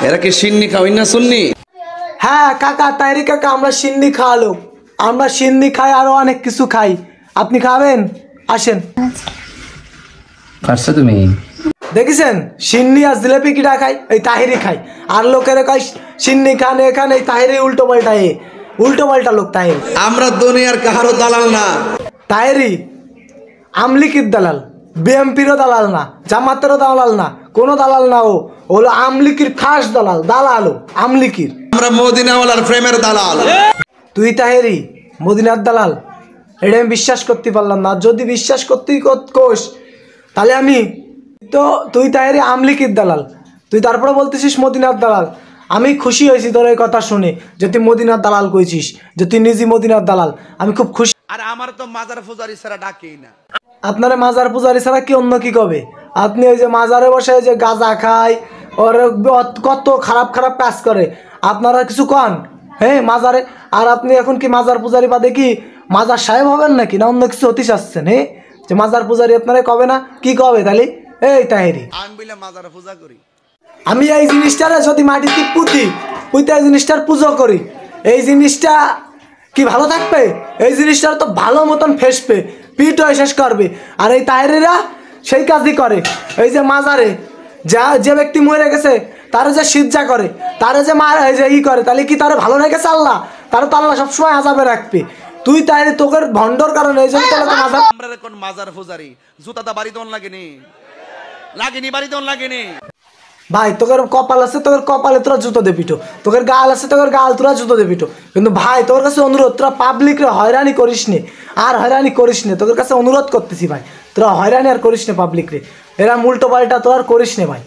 এরা কি সিন্নি খাওয়াই না শুননি? হ্যাঁ কাকা, তাইরি কাকা, আমরা সিন্নি খাওয়ালো। আমরা সিন্নি খাই, আরো অনেক কিছু খাই। আপনি খাবেন? আসেন। পারছো তুমি? দেখেছেন সিন্নি আর জিলেপি কিটা খাই? এই তাহিরি খাই। আর লোকেরা কয় সিন্নি খান এখানে, এই তাহিরি উল্টো পাল্টা লোক তাহিরি। আমরা দুনিয়ার কাহারও দালাল না। তাহিরি আমলিকির দালাল, বিএমপিরও দালাল না, জামাতেরও দালাল না, কোনো দালাল না। ও হলো আমলিকির খাস দালাল, দালালো আমলিকির। আমরা মদিনাওয়ালার প্রেমের দালাল। তুই তাহেরি মদিনার দালাল? এটা আমি বিশ্বাস করতে পারলাম না। যদি বিশ্বাস করতেই কোস তাহলে আমি তো, তুই তাহেরি আমলিকির দালাল, তুই তারপরে বলতেছিস মদিনার দালাল। আমি খুশি হয়েছি তোর এই কথা শুনে যে তুই মদিনার দালাল কইছিস, যে তুই নিজে মদিনার দালাল। আমি খুব খুশি। আর আমার তো মাজার পূজারি ছাড়া ডাকেই না। আপনারা মাজার পূজারি ছাড়া কি অন্য কি কবে? আপনি ওই যে মাজারে বসে ওই যে গাঁজা খায়, ওর কত খারাপ খারাপ কাজ করে, আপনারা কিছু কন? হ্যাঁ মাজারে। আর আপনি এখন কি মাজার পূজারি বাদে কি মাজার সাহেব হবেন নাকি, না অন্য কিছু হতে চাচ্ছেন? হ্যাঁ, যে মাজার পূজারি আপনারা কবে না কি কবে তাহলে? এই তাহেরি, আমি বলে মাজার পূজা করি। আমি এই জিনিসটারে যদি মাটিতে পুঁতে এই জিনিসটার পুজো করি, এই জিনিসটা কি ভালো থাকবে? এই জিনিসটার তো ভালো মতন ফেসবে, পিঠ হয়ে শেষ করবে। আর এই তাহেরিরা সেই কাজই করে। এই যে মাজারে যে ব্যক্তি মরে গেছে তারা যে সিজ্জা করে, তারা যে এই যে করে, তাহলে কি তারা ভালো রেখেছে আল্লাহ? তারা তো আল্লাহ সবসময় আযাবে রাখবে। তুই তাহেরি তোকের ভণ্ডর কারণে এই জন্য মাজার। আমরা কোন মাজার পূজারি জুতাটা বাড়ি দন লাগেনি বাড়ি দন লাগেনি। ভাই তোর কপাল আছে, তোর কপালে তোরা জুতো দে পিটো, তোর গাল আছে, তোর গাল তোরা জুতো দে পিটো। কিন্তু ভাই তোর কাছে অনুরোধ, তোরা পাবলিকরে হয়রানি করিস নে, আর হয়রানি করিস নে। তোর কাছে অনুরোধ করতেছি ভাই, তোরা হয়রানি আর করিস নে পাবলিকরে। এরা উল্টো পাল্টা তোর আর করিস নে ভাই।